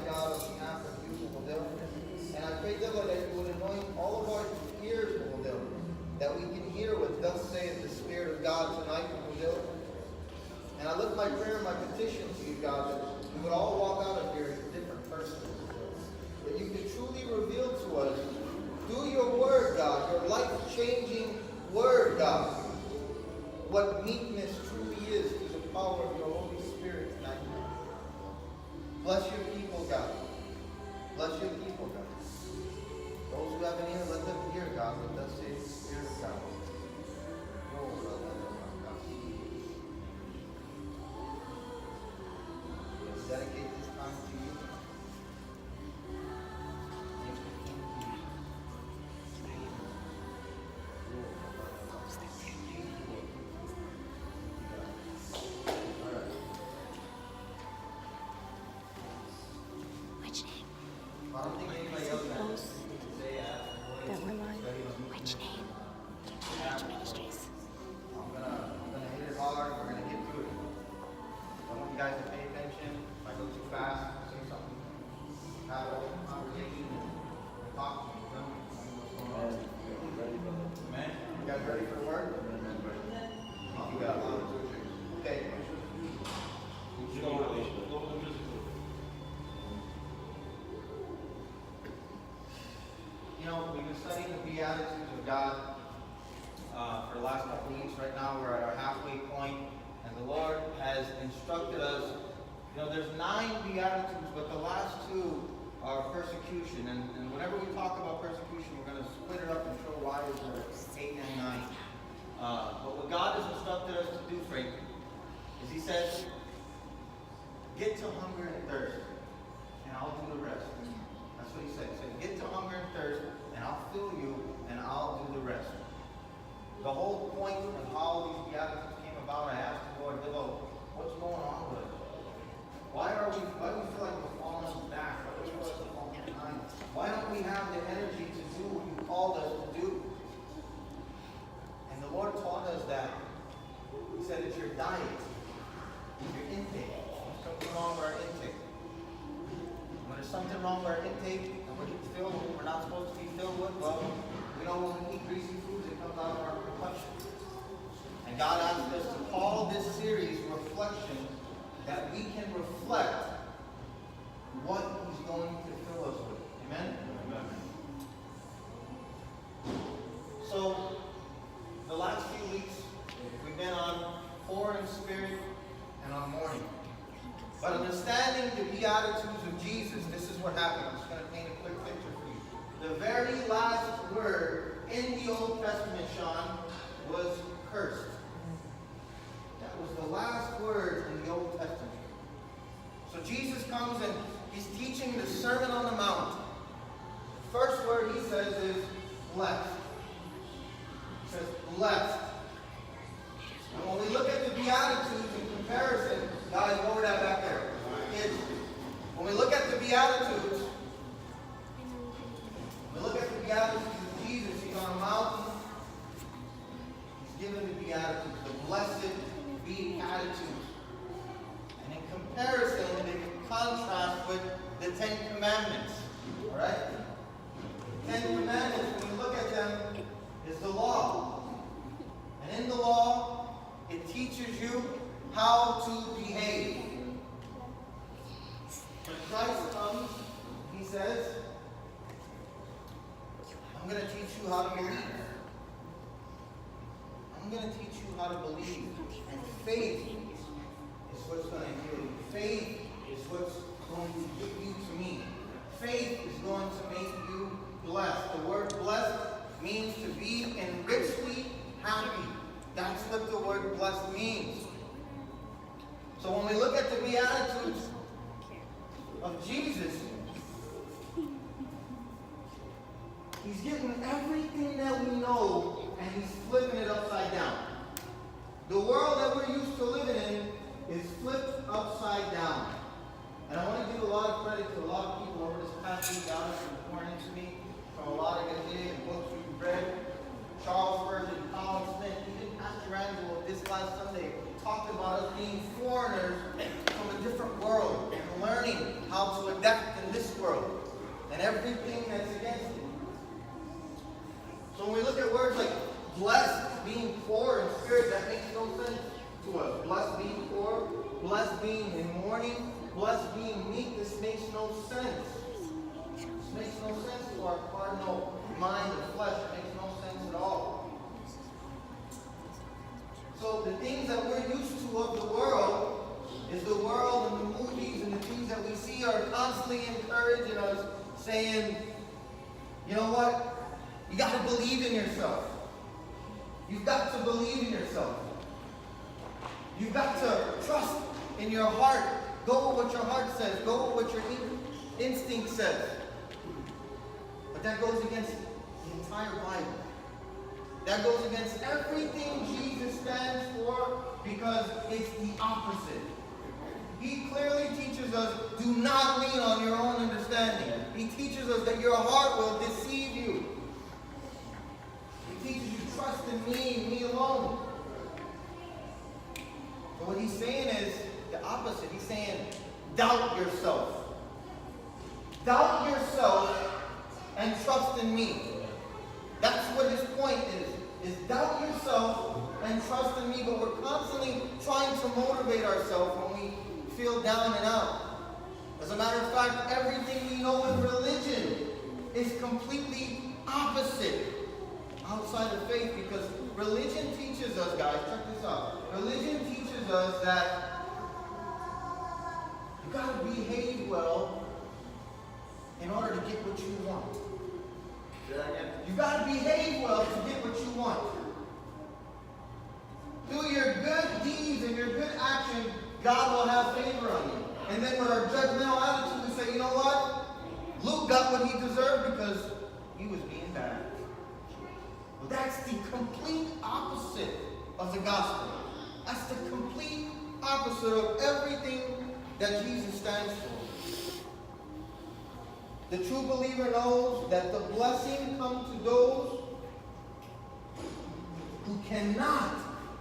God, on behalf of you, Lord. And I pray, dear Lord, that you would anoint all of our ears, Lord, that we can hear what thus saith the Spirit of God tonight, Lord. And I lift my prayer and my petition to you, God, that we would all walk out of here as a different person. That you could truly reveal to us, through your word, God, your life-changing word, God, what meekness truly is through the power of your Holy Spirit tonight. Bless your people, God. Bless your people, God. Those who have an ear, let them hear, God, what thus saith the Spirit of God. Let's dedicate this time to you. Thank you, King Jesus. All right. Which name? I don't think anybody else has to say That we're live. Which name? Which ministries? I'm gonna hit it hard. We're gonna get through it. I want you guys to pay attention. If I go too fast, say something. Have a open conversation and talk to me. Tell me what's going on. Amen. You guys ready for the word? You got it. Okay. You know, we've been studying the Beatitudes of God for the last couple of weeks. Right now, we're at our halfway point, and the Lord has instructed us. You know, there's 9 Beatitudes, but the last 2 are persecution. And whenever we talk about persecution, we're going to split it up and show why is there 8 and 9. But what God has instructed us to do, Frank, is He says, get to hunger and thirst, and I'll do the rest. That's what He said. He said, get to hunger and thirst, and I'll fill you, and I'll do the rest. The whole point of how these Beatitudes came about, I asked the Lord, what's going on with it? Why do we feel like we're falling back? Why do we feel like we're falling behind? Why don't we have the energy to do what you called us to do? And the Lord taught us that. He said it's your diet, your intake. There's something wrong with our intake. When there's something wrong with our intake, and we're filled with what we're not supposed to be filled with, well, we know when we eat greasy foods, it comes out of our reflection. And God asked us to call this series Reflection, that we can reflect what He's going to fill us with. Amen? Amen. So, the last few weeks, we've been on poor in spirit and on mourning. But understanding the Beatitudes of Jesus, this is what happened. I'm just going to paint a quick picture for you. The very last word in the Old Testament, Sean, was cursed. That was the last word in the Old Testament. So Jesus comes and He's teaching the Sermon on the Mount. The first word He says is blessed. He says blessed. And when we look at the Beatitudes in comparison, guys, lower that back there. Kids, when we look at the Beatitudes, we look at the Beatitudes of Jesus. He's on a mountain. He's given the Beatitudes, the blessed Beatitudes. And in comparison, they can contrast with the 10 Commandments. Alright? The 10 Commandments, when you look at them, is the law. And in the law, it teaches you how to behave. When Christ comes, He says, I'm going to teach you how to believe. I'm going to teach you how to believe. And faith is what's going to heal you. Faith is what's going to get you to me. Faith is going to make you blessed. The word blessed means to be richly happy. That's what the word blessed means. So when we look at the Beatitudes of Jesus, He's getting everything that we know and He's flipping it upside down. The world that we're used to living in is flipped upside down. And I want to give a lot of credit to a lot of people over this past week. God has been pouring into me from a lot of good books we've read. Charles Spurgeon, Colin Smith, even Pastor Angelo this last Sunday talked about us being foreigners from a different world and learning how to adapt everything that's against it. So when we look at words like blessed, being poor in spirit, that makes no sense to us. Blessed being poor, blessed being in mourning, blessed being meek, this makes no sense. This makes no sense to our carnal mind and flesh. It makes no sense at all. So the things that we're used to of the world is the world and the movies and the things that we see are constantly encouraging us, saying, you know what? You got to believe in yourself. You've got to believe in yourself. You've got to trust in your heart. Go with what your heart says. Go with what your instinct says. But that goes against the entire Bible. That goes against everything Jesus stands for, because it's the opposite. He clearly teaches us, do not lean on your own understanding. He teaches us that your heart will deceive you. He teaches you, trust in me alone. But what he's saying is the opposite. He's saying, doubt yourself. Doubt yourself and trust in me. That's what his point is doubt yourself and trust in me. But we're constantly trying to motivate ourselves when we feel down and out. As a matter of fact, everything we know in religion is completely opposite outside of faith, because religion teaches us, guys, check this out. Religion teaches us that you got to behave well in order to get what you want. You got to behave well to get what you want. Through your good deeds and your good action, God will have favor on you. And then with our judgmental attitude, we say, you know what? Luke got what he deserved because he was being bad. Well, that's the complete opposite of the gospel. That's the complete opposite of everything that Jesus stands for. The true believer knows that the blessing comes to those who cannot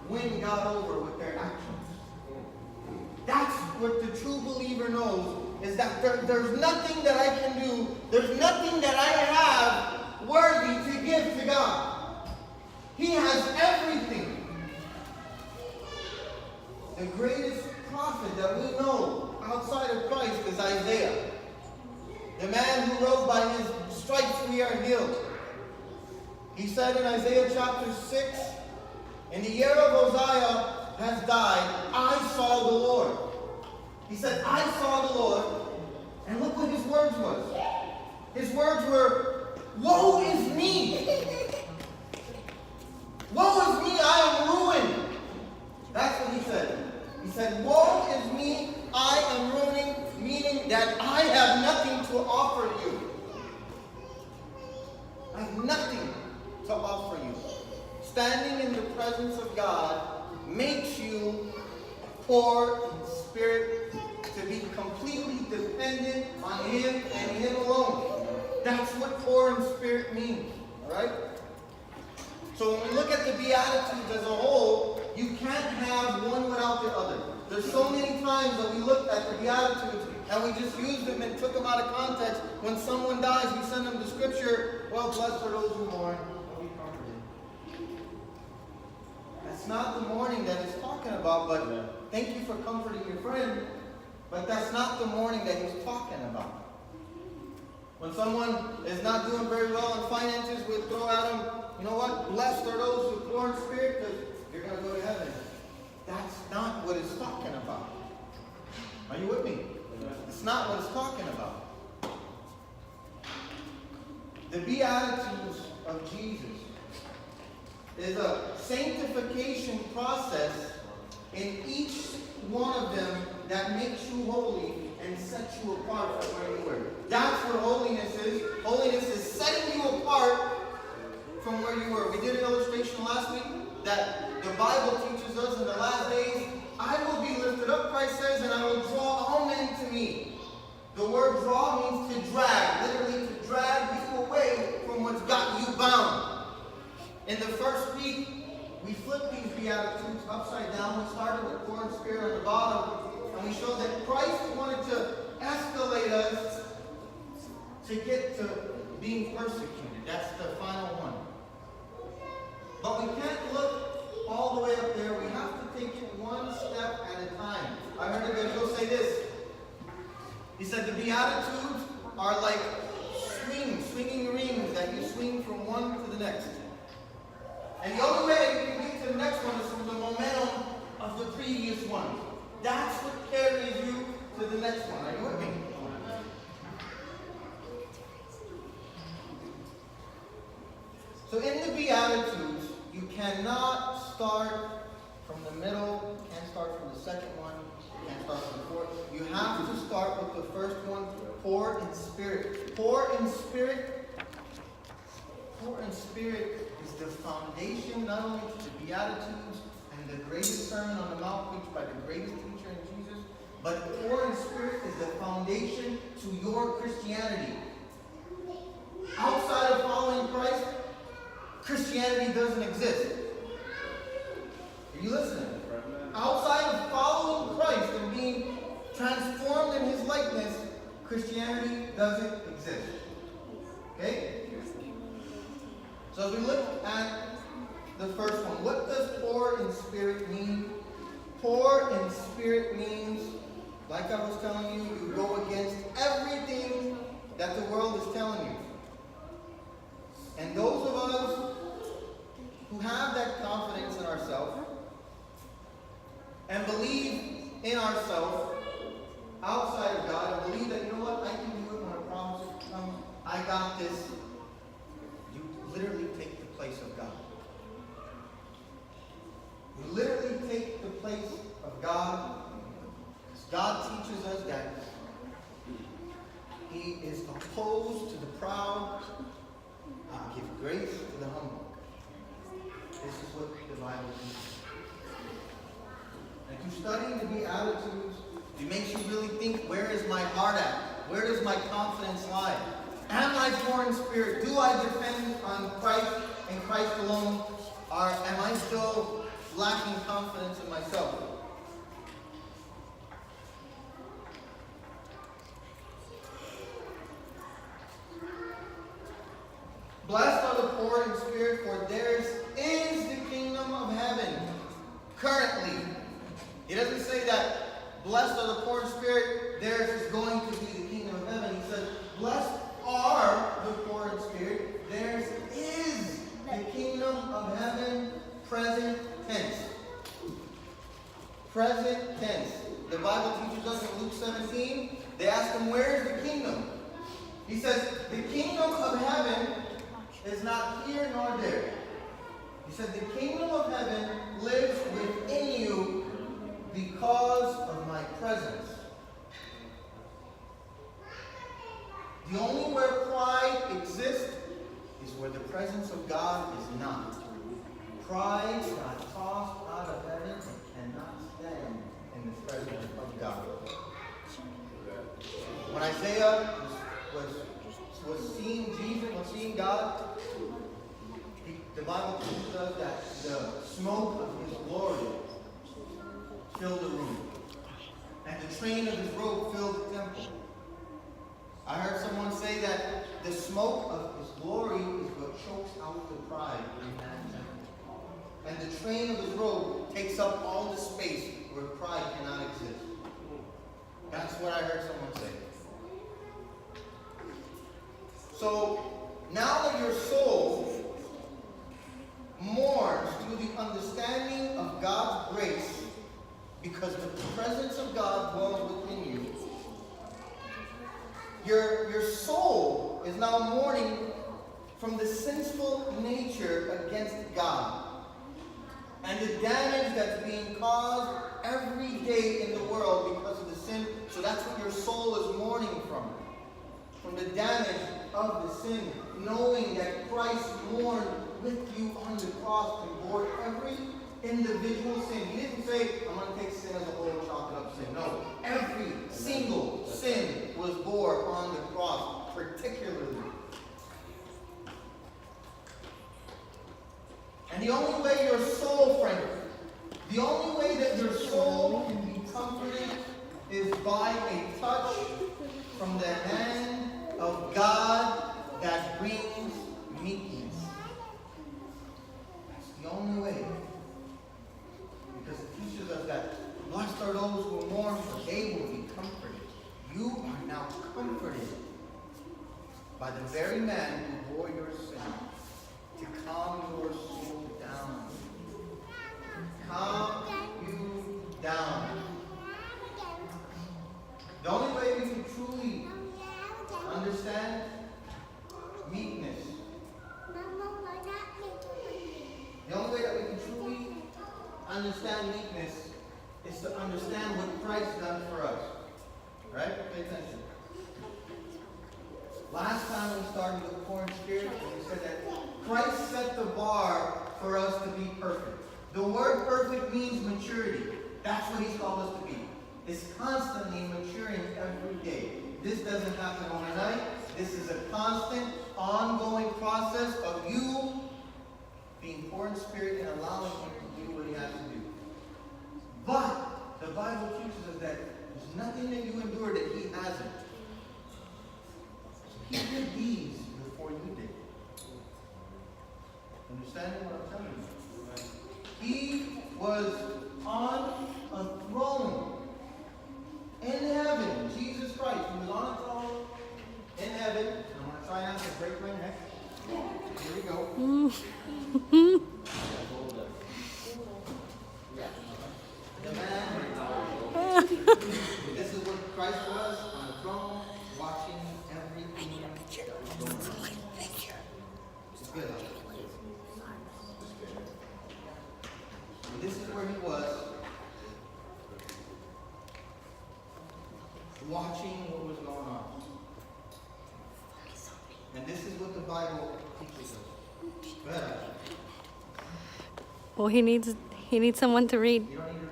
win God over with their actions. That's what the true believer knows, is that there's nothing that I can do, there's nothing that I have worthy to give to God. He has everything. The greatest prophet that we know outside of Christ is Isaiah. The man who wrote, by his stripes we are healed. He said in Isaiah chapter 6, in the year of Uzziah has died, I saw the Lord. He said, I saw the Lord. And look what his words was. His words were, woe is me. Woe is me, I am ruined. That's what he said. He said, woe is me, I am ruining, meaning that I have nothing to offer you. I have nothing to offer you. Standing in the presence of God makes you poor in spirit, to be completely dependent on Him and Him alone. That's what poor in spirit means. Alright? So when we look at the Beatitudes as a whole, you can't have one without the other. There's so many times that we looked at the Beatitudes and we just used them and took them out of context. When someone dies, we send them to Scripture. Well, blessed are those who mourn, they'll be comforted. That's not the mourning that it's talking about, but thank you for comforting your friend. But that's not the mourning that he's talking about. When someone is not doing very well in finances, we'll throw at them, you know what? Blessed are those who are poor in spirit, because you're going to go to heaven. That's not what it's talking about. Are you with me? It's not what it's talking about. The Beatitudes of Jesus is a sanctification process in each one of them that makes you holy and sets you apart from where you were. That's what holiness is. Holiness is setting you apart from where you were. We did an illustration last week that the Bible teaches us in the last days, I will be lifted up, Christ says, and I will draw all men to me. The word draw means to drag, literally to drag you away from what's got you bound. In the first week, we flipped these Beatitudes upside down. We started with poor in spirit on the bottom, and we showed that Christ wanted to escalate us to get to being persecuted. That's the final one. But we can't look all the way up there. We have to take it one step at a time. I heard a Gabriel say this. He said the Beatitudes are like swinging rings that you swing from one to the next. And the only way you can get to the next one is from the momentum of the previous one. That's what carries you to the next one. Are you with me? So in the Beatitudes, you cannot start from the middle, you can't start from the second one, you can't start from the fourth. You have to start with the first one, poor in spirit. Poor in spirit is the foundation not only to the Beatitudes and the greatest Sermon on the Mount preached by the greatest teacher in Jesus, but poor in spirit is the foundation to your Christianity. Outside of following Christ, Christianity doesn't exist. Are you listening? Outside of following Christ and being transformed in His likeness, Christianity doesn't exist. Okay? So as we look at the first one, what does poor in spirit mean? Poor in spirit means, like I was telling you, you go against everything that the world is telling you. And those of us who have that confidence in ourselves and believe in ourselves outside of God and believe that, you know what, I can do it when a promise comes, I got this. You literally take the place of God. You literally take the place of God. God teaches us that He is opposed to the proud and give grace to the humble. This is what the Bible teaches. And through studying the Beatitudes, it makes you really think, where is my heart at? Where does my confidence lie? Am I poor in spirit? Do I depend on Christ and Christ alone? Or am I still lacking confidence in myself? Blessed are the poor in spirit, for theirs is the kingdom of heaven. Currently. He doesn't say that blessed are the poor in spirit, theirs is going to be the kingdom of heaven. He says, blessed are the poor in spirit, theirs is the kingdom of heaven, present tense. Present tense. The Bible teaches us in Luke 17, they ask him, where is the kingdom? He says, the kingdom of heaven is not here nor there. He said, the kingdom of heaven lives within you because of my presence. The only where pride exists is where the presence of God is not. Pride got tossed out of heaven and cannot stand in the presence of God. When Isaiah was seeing Jesus, was seeing God, the Bible teaches us that the smoke of His glory filled the room. And the train of His robe filled the temple. I heard someone say that the smoke of His glory is what chokes out the pride in that temple. And the train of His robe takes up all the space where pride cannot exist. That's what I heard someone say. So, now that your soul mourns through the understanding of God's grace, because the presence of God dwells within you, your soul is now mourning from the sinful nature against God and the damage that's being caused every day in the world because of the sin. So that's what your soul is mourning from the damage of the sin, knowing that Christ mourned with you on the cross and bore every individual sin. He didn't say, I'm going to take sin as a whole, chalk it up sin. No, every single sin was bore on the cross, particularly. And the only way your soul, friend, the only way that your soul can be comforted is by a touch from the hand of God that brings meekness. That's the only way. Because it teaches us that blessed are those who mourn, for they will be comforted. You are now comforted by the very man who bore your sin to calm your soul down. Calm you down. The only way we can truly understand meekness, the only way that we can truly understand meekness is to understand what Christ done for us. Right? Pay attention. Last time we started with poor in spirit, and we said that Christ set the bar for us to be perfect. The word perfect means maturity. That's what he's called us to be. It's constantly maturing every day. This doesn't happen overnight. This is a constant, ongoing process of you being poor in spirit and allowing him to do what he has to do. But the Bible teaches us that there's nothing that you endure that he hasn't. He did these before you did. Understanding what I'm telling you? He was on a throne in heaven. Jesus Christ, he was on a throne in heaven. I'm going to try not to break my neck. Here we go. The man. This is what Christ was on the throne, watching everything that was going on. It's good. This is where he was, watching what was going on. And this is what the Bible teaches us. Go ahead. Well, he needs someone to read. You don't need to.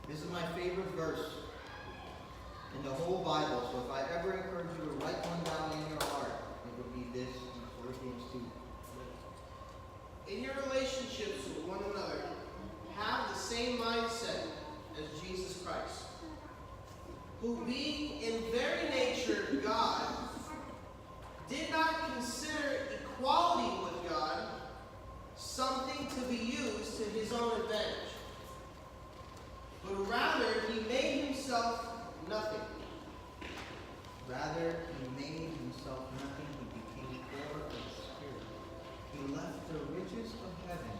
This is my favorite verse in the whole Bible. So if I ever encourage you to write one down in your heart, it would be this in Philippians 2. In your relationships with one another, have the same mindset as Jesus Christ, who being in very nature God, did not consider equality with God something to be used to his own advantage, but rather he made himself nothing. Rather, he made himself nothing. He became poor in spirit. He left the riches of heaven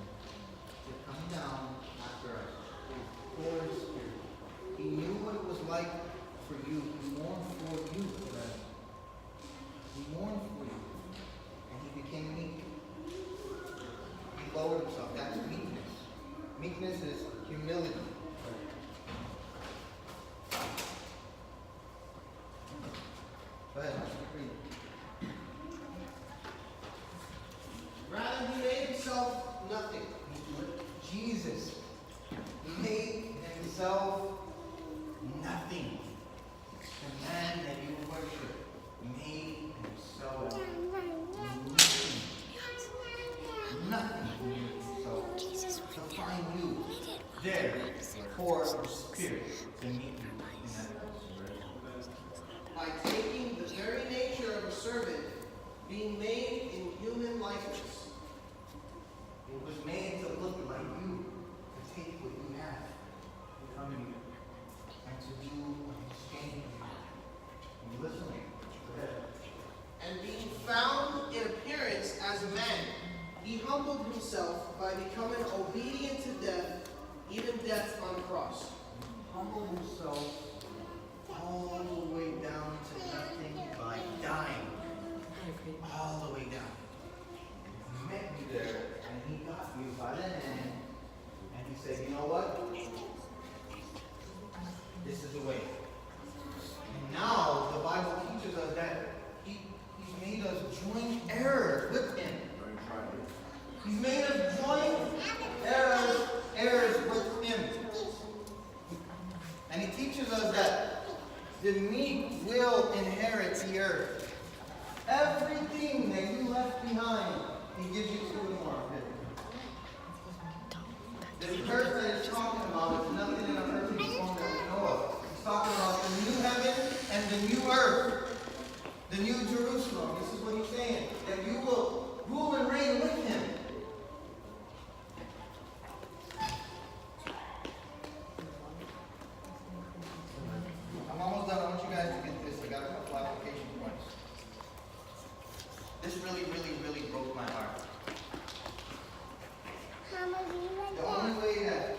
to come down after us. Poor in spirit. He knew what it was like for you. He mourned for you. He mourned for you. And he became meek. He lowered himself. That's meekness. Meekness is humility. Go ahead, read. Rather, he made himself nothing. Jesus, he made himself nothing. The man that you worship made himself nothing. Nothing he made himself. Jesus To find you there, poor in spirit, to meet you in that place. By taking the very nature of a servant, being made in human likeness. It was made to look like you, to take what you have, to come in and to do an exchange with you. Are you listening? Go ahead. And being found in appearance as a man, he humbled himself by becoming obedient to death, even death on the cross. Humble himself all the way down to nothing by dying. All the way down. He met you there, and he got you by the hand, and he said, you know what? This is the way. And now the Bible teaches us that he made us joint heirs with him. He's made us joint heirs with him. And he teaches us that the meek will inherit the earth. Everything that you left behind, he gives you two and more. The earth that he's talking about is nothing in an earthly form that we know of. the New Jerusalem. This is what he's saying, that you will rule and reign with him. I'm almost done. I want you guys to get this. I got a couple application points. This really, really, really broke my heart. The only way that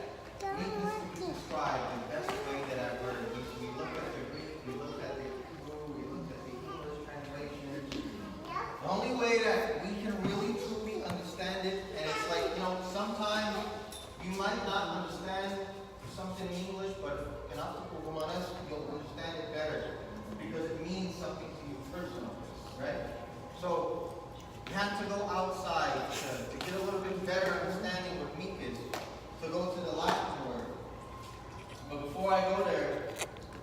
meekness can be described, the best way that I've heard, is we look at the Greek, we look at the Hebrew, we look at the English translation. The only way that we can really truly understand it, and it's like, sometimes you might not understand something in English, but in Afrikaans, you'll understand it better because it means something to you personally, right? So you have to go outside to get a little bit better understanding what meek is, to go to the Latin word. But before I go there,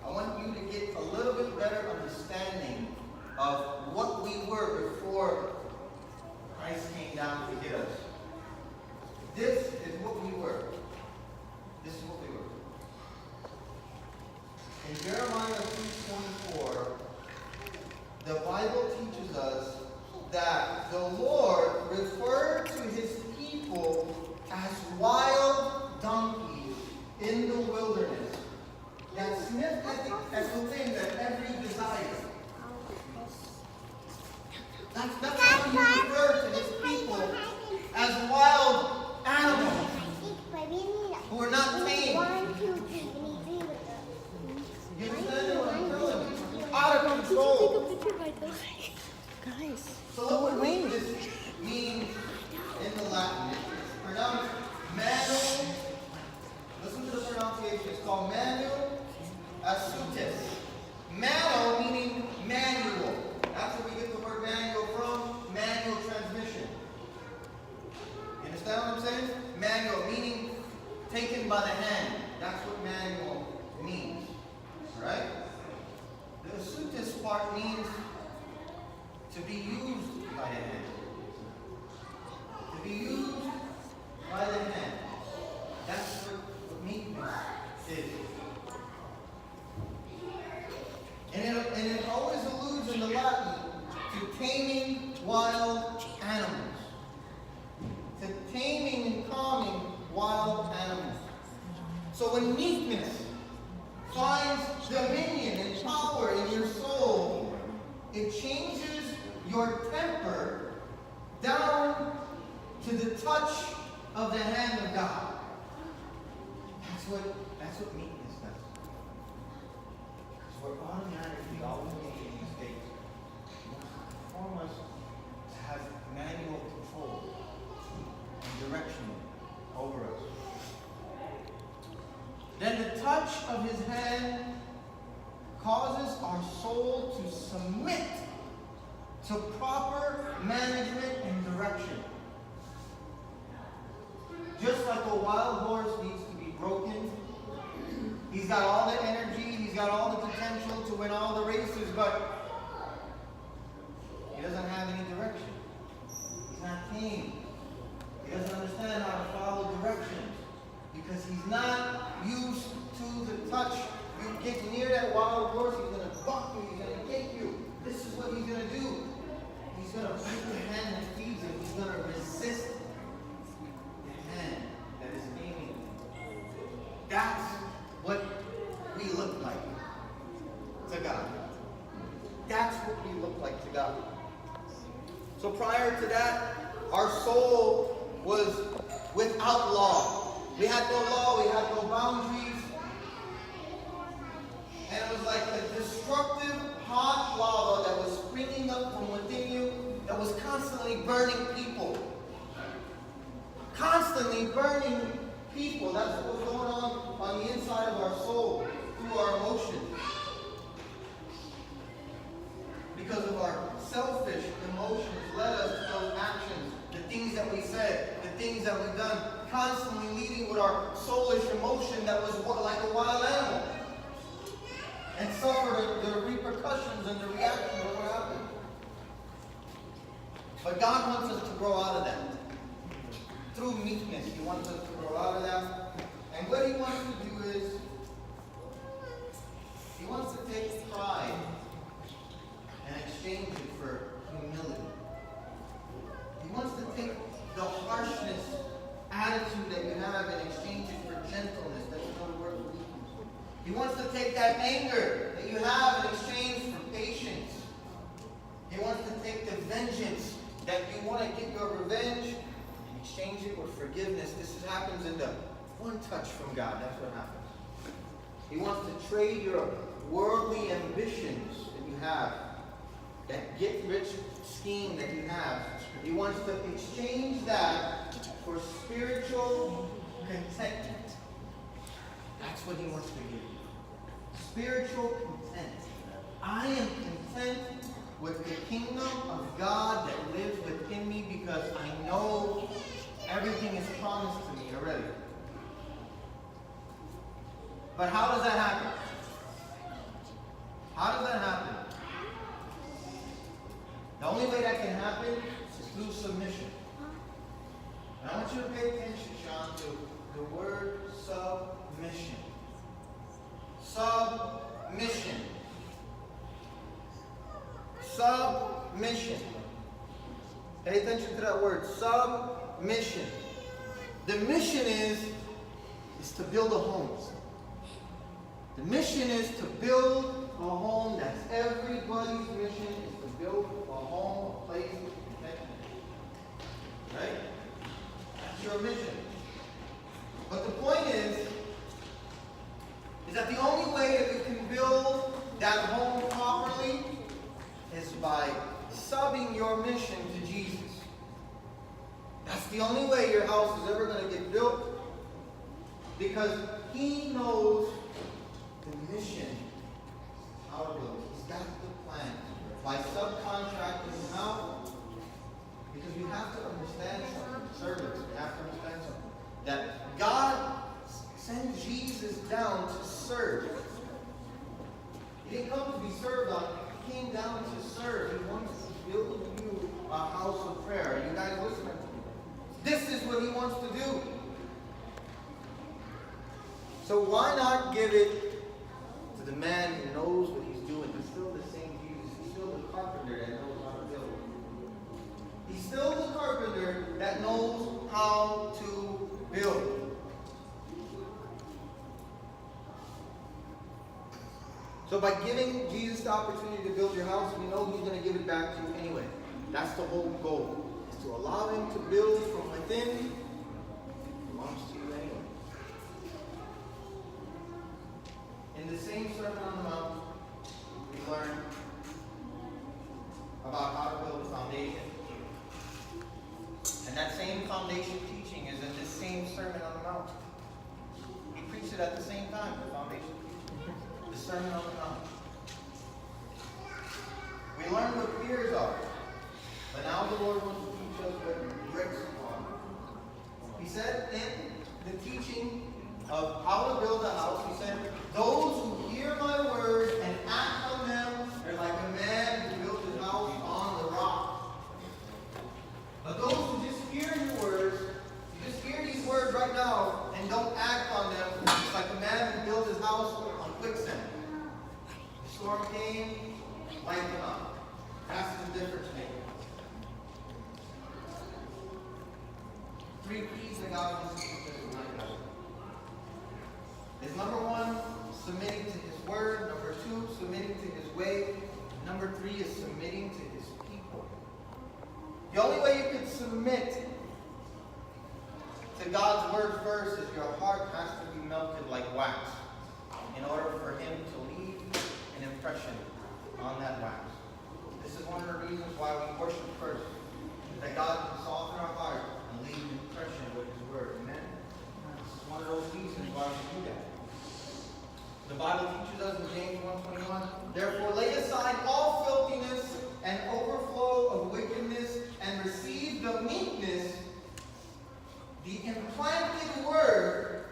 I want you to get a little bit better understanding of what we were before Christ came down to get us. This is what we were. This is what we were. In Jeremiah 3:24, the Bible teaches us that the Lord referred to his people as wild donkeys in the wilderness that sniffed at the thing that every desire. That's how he referred to his people as wild animals who are not tamed. You understand what I'm telling you? Out of control. Guys, So what would this mean in the Latin? It's pronounced manu. Listen to the pronunciation. It's called manu asutes. Manu meaning manual. That's where we get the word manual from. Manual transmission. You understand what I'm saying? Manual meaning taken by the hand. That's what manual means. Right? The asutes part means to be used by the hand. To be used by the hand. That's what meekness is. And it always alludes in the Latin to taming wild animals. To taming and calming wild animals. So when meekness finds dominion and power in your soul, it changes your temper down to the touch of the hand of God. That's what meekness does. Because we're automatically always making mistakes. He wants to form us to have manual control and direction over us. Then the touch of his hand causes our soul to submit to proper management and direction. Just like a wild horse needs to be broken, he's got all the energy, he's got all the potential to win all the races, but he doesn't have any direction. He's not tame. He doesn't understand how to follow directions because he's not used to the touch. You get near that wild horse, he's going to buck you, he's going to kick you. This is what he's going to do. He's going to bite the hand that feeds him. He's going to resist the hand that is aiming him. That's what we look like to God. That's what we look like to God. So prior to that, our soul was without law. We had no law, we had no boundaries. And it was like a destructive, hot lava that was springing up from within you, that was constantly burning people. Constantly burning people. That's what was going on the inside of our soul, through our emotions. Because of our selfish emotions led us to those actions, the things that we said, the things that we've done, constantly leading with our soulish emotion that was like a wild animal. And suffer the repercussions and the reaction of what happened. But God wants us to grow out of that. Through meekness, He wants us to grow out of that. And what He wants to do is, He wants to take pride and exchange wants to take that anger that you have in exchange for patience. He wants to take the vengeance that you want to get your revenge and exchange it with forgiveness. This happens in the one touch from God. That's what happens. He wants to trade your worldly ambitions that you have, that get-rich scheme that you have. He wants to exchange that for spiritual contentment. That's what he wants to give you. Spiritual content. I am content with the kingdom of God that lives within me because I know everything is promised to me already. But how does that happen? How does that happen? The only way that can happen is through submission. And I want you to pay attention, Sean, to the word submission. Submission. Submission. Pay attention to that word, submission. The mission is to build a home. The mission is to build a home. That's everybody's mission, is to build a home, a place of contentment. Right? That's your mission. But the point is that the only way that you can build that home properly is by subbing your mission to Jesus. That's the only way your house is ever going to get built, because he knows the mission, how to build it. He's got the plan. By subcontracting him out, because you have to understand something, servants, you have to understand something, that God sent Jesus down to serve. He didn't come to be served on. He came down to serve. He wants to build you a house of prayer. Are you guys listening to me? This is what he wants to do. So why not give it to the man who knows what he's doing? He's still the same Jesus. He's still the carpenter that knows how to build. He's still the carpenter that knows how to build. So by giving Jesus the opportunity to build your house, we know he's going to give it back to you anyway. That's the whole goal, is to allow him to build from within. It belongs to you anyway. In the same Sermon on the Mount, we learn about how to build a foundation. And that same foundation teaching is in this same Sermon on the Mount. He preached it at the same time, the foundation teaching. The Sermon on the Mount. We learned what fears are, but now the Lord wants to teach us what bricks are. He said in the teaching of how to build a house, he said, those who hear my word and act on them are like a man who built his house on the rock. But those who just hear your words, you just hear these words right now and don't act on them, it's like a man who built his house on quicksand. The storm came, wiped him out. That's the difference maker. Three keys that God wants to teach us tonight. Is number one, submitting to his word. Number two, submitting to his way. Number three is submitting to his people. The only way you can submit to God's word first is your heart has to be melted like wax in order for him to leave an impression on that wax. This is one of the reasons why we worship first, that God can soften our heart and leave an impression with his word. Amen? This is one of those reasons why we do that. The Bible teaches us in James 1:21, therefore lay aside all filthiness and overflow of wickedness and receive the meekness, the implanted word,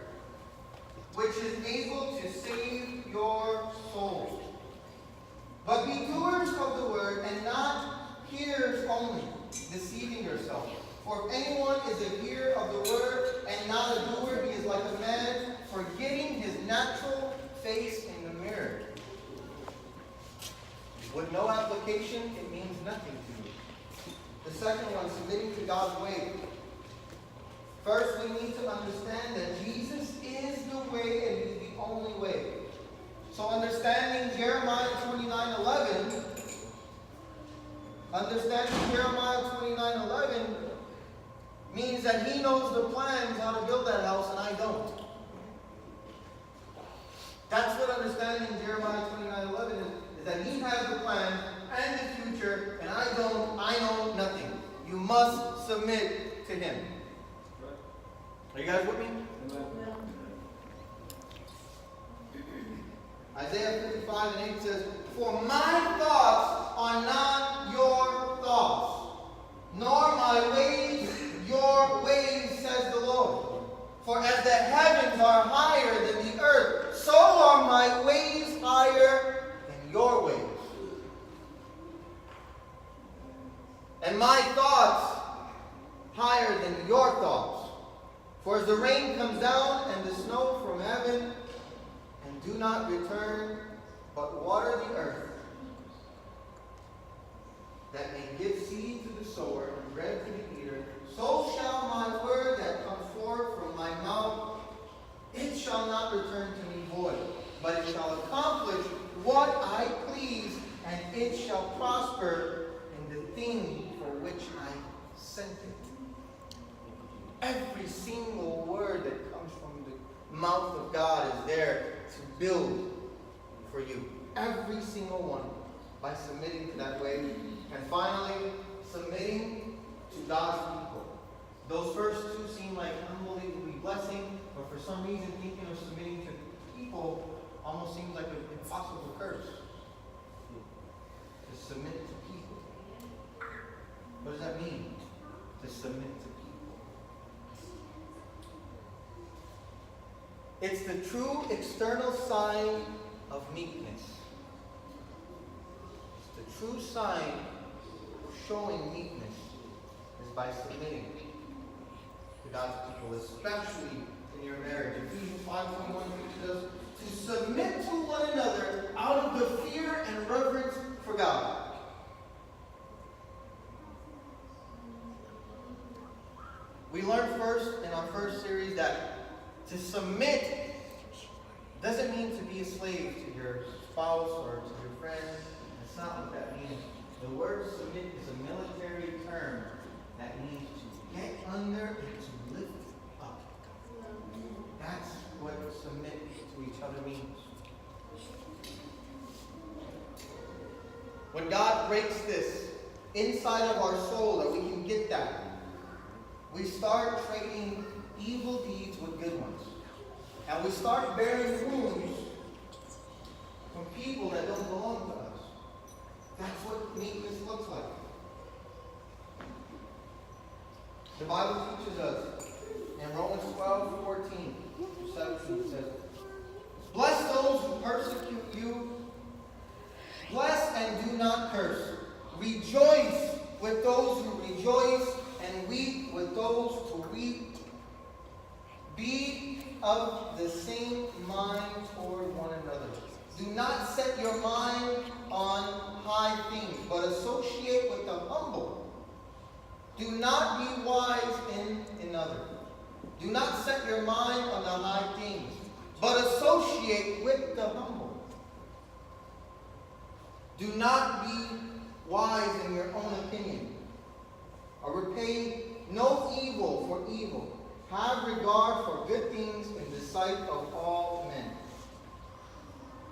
which is able to save your soul. But be doers of the word and not hearers only, deceiving yourself. For if anyone is a hearer of the word and not a doer, he is like a man forgetting his natural face in the mirror. With no application, it means nothing to you. The second one, submitting to God's way. First, we need to understand that Jesus is the way and he's the only way. understanding Jeremiah 29:11 means that he knows the plans how to build that house and I don't. That's what understanding Jeremiah 29:11 is that he has the plan and the future and I don't. I know nothing. You must submit to him. Are you guys with me? Isaiah 55:8 says, "For my thoughts are not your thoughts, nor my ways your ways, says the Lord. For as the heavens are higher than the earth, so are my ways higher than your ways. And my thoughts higher than your thoughts. For as the rain comes down and the snow from heaven, and do not return, but water the earth, that may give seed to the sower and bread to the eater, so shall my word that comes forth from my mouth, it shall not return to me void, but it shall accomplish what I please, and it shall prosper in the thing for which I sent it." Every single word that comes from the mouth of God is there to build for you. Every single one. By submitting to that way. And finally, submitting to God's people. Those first two seem like unbelievably blessing, but for some reason thinking of submitting to people almost seems like an impossible curse. To submit to people. What does that mean? To submit to people. It's the true external sign of meekness. It's the true sign of showing meekness is by submitting to God's people, especially in your marriage. Ephesians 5:21 teaches us to submit to one another out of the fear and reverence for God. We learned first in our first series that to submit doesn't mean to be a slave to your spouse or to your friends. That's not what that means. The word submit is a military term that means to get under and to lift up. That's what submit to each other means. When God breaks this inside of our soul that we can get that, we start trading evil deeds with good ones. And we start bearing wounds from people that don't belong to us. That's what meekness looks like. The Bible teaches us in Romans 12:14-17 says, "Bless those who persecute you. Bless and do not curse. Rejoice with those who rejoice, and weep with those who weep. Be of the same mind toward one another. Do not set your mind on high things, but associate with the humble. Do not be wise in another. Do not set your mind on the high things, but associate with the humble. Do not be wise in your own opinion, or repay no evil for evil. Have regard for good things in the sight of all men."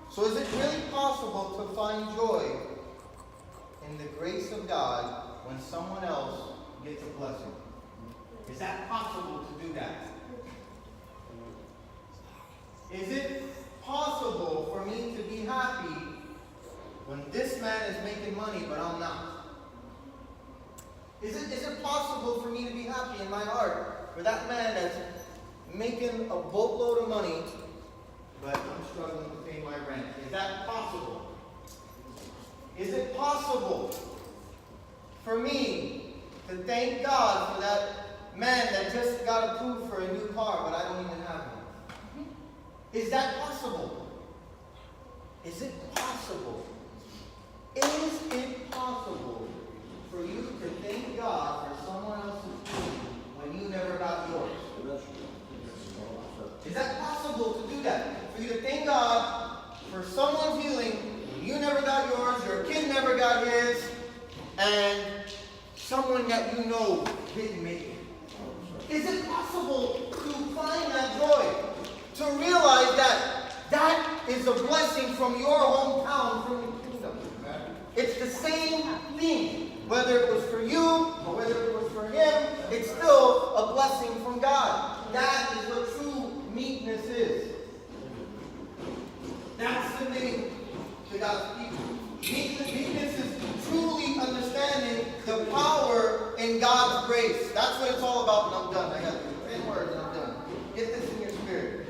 So is it really possible to find joy in the grace of God when someone else gets a blessing? Is that possible to do that? Is it possible for me to be happy when this man is making money but I'm not? Is it possible for me to be happy in my heart for that man that's making a boatload of money, but I'm struggling to pay my rent? Is that possible? Is it possible for me to thank God for that man that just got approved for a new car, but I don't even have one? Is that possible? Is it possible? Is it possible for you to thank God for someone else's food when you never got yours? Is that possible to do that? For you to thank God for someone's healing when you never got yours, your kid never got his, and someone that you know didn't make it? Is it possible to find that joy? To realize that that is a blessing from your hometown, from your kingdom. It's the same thing. Whether it was for you or whether it was for him, it's still a blessing from God. That is what true meekness is. That's submitting to God's people. Meekness is truly understanding the power in God's grace. That's what it's all about, and I'm done. I got 10 words and I'm done. Get this in your spirit.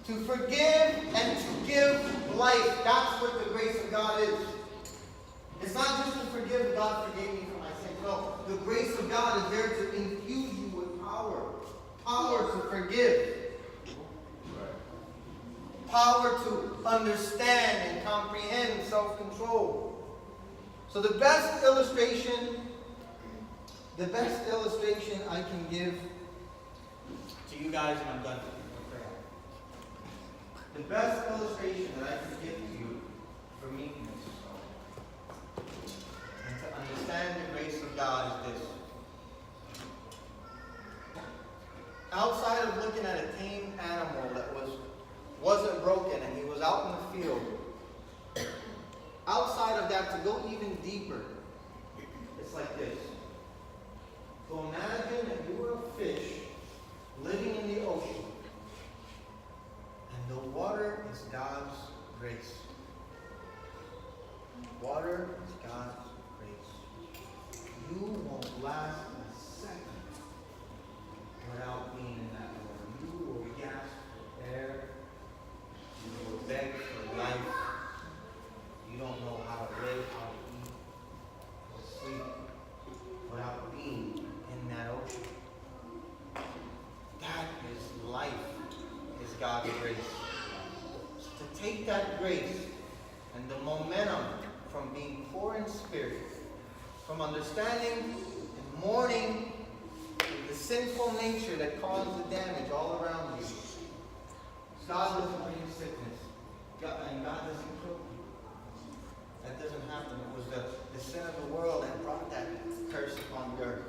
To forgive and to give life. That's what the grace of God is. It's not just to forgive, God forgave me for my sins. No, the grace of God is there to infuse you with power. Power to forgive. Power to understand and comprehend, self-control. So the best illustration I can give to you guys, and I'm done. The best illustration that I can give to you for meekness and to understand the grace of God is this. Outside of looking at a tame animal that wasn't broken and he was out in the field, outside of that, to go even deeper, it's like this. So imagine that you were a fish living in the ocean, and the water is God's grace. Water is God's grace. You won't last a second without being in that water. You will gasp for air. You will beg for life. You don't know how to live, how to eat, or sleep without being in that ocean. That is life, is God's grace. To take that grace and the momentum from being poor in spirit, from understanding and mourning the sinful nature that caused the damage all around you. God doesn't bring sickness, and God doesn't kill you. That doesn't happen. It was the sin of the world that brought that curse upon the earth.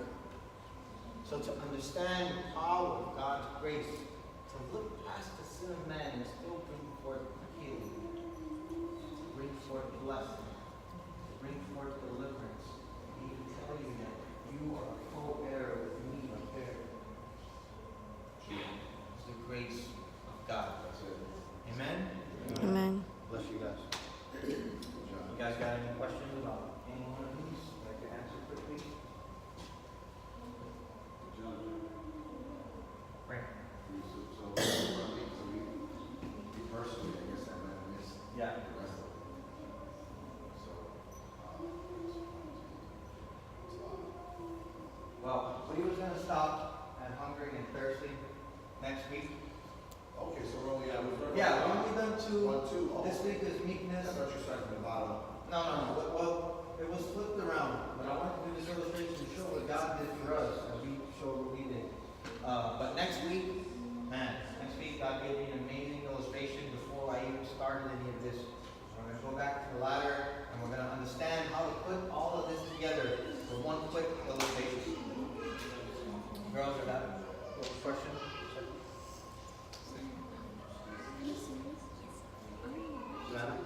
So to understand the power of God's grace, to look past the sin of man and still bring forth healing, to bring forth blessing, to bring forth deliverance, and even tell you that you are a co-heir with me up there. It's the grace of God. Amen? Amen. Bless you guys. You guys got any questions about any one of these that I can answer quickly? Right. So me personally, I guess I might have missed Yeah. the rest of it. So, Well, we was going to stop at hungry and thirsty next week. okay, so we're only at Yeah, we've done two. 1, 2. Oh, This week is I meekness. thought you started from the bottom. No. Well, it was flipped around. But I wanted to do this illustration to show what God did for us, and we show what we did. But next week, God gave me an amazing illustration before I even started any of this. We're going to go back to the ladder, and we're going to understand how to put all of this together for one quick illustration. Girls, are that a question? Savannah?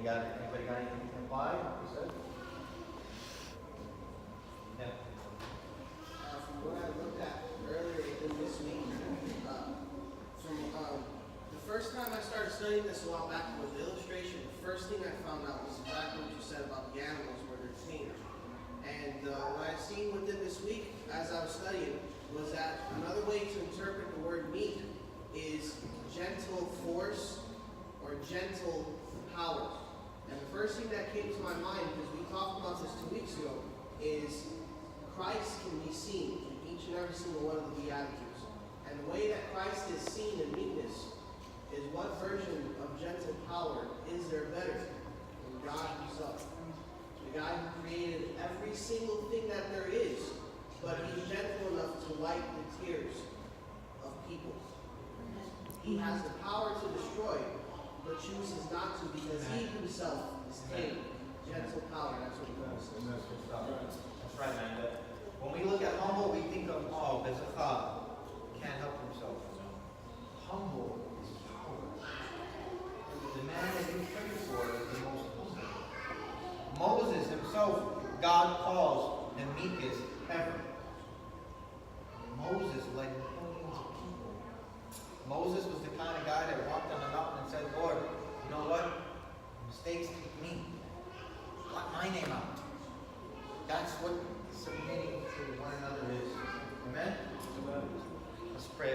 Anybody got anything to imply? You said? Yeah. From what I looked at earlier in this week, the first time I started studying this a while back with the illustration, the first thing I found out was exactly what you said about the animals where they're tamed. And what I seen within this week, as I was studying, was that another way to interpret the word meek is gentle force or gentle power. And the first thing that came to my mind, because we talked about this 2 weeks ago, is Christ can be seen in each and every single one of the Beatitudes. And the way that Christ is seen in meekness is what version of gentle power is there better than God himself? The guy who created every single thing that there is, but he's gentle enough to wipe the tears of people. He has the power to destroy, but chooses not to because he himself is tame, gentle power. That's what he does. That's good stuff. That's right, man. But when we look at humble, we think of, oh, there's a chab. Can't help himself. Humble is power. The man that you pray for is the most humble. Moses himself, God calls the meekest ever. Moses led millions of people. Moses was the kind of guy that walked on the mountain and said, Lord, you know what? Mistakes take me. Blot my name out. That's what submitting to one another is. Amen? Let's pray.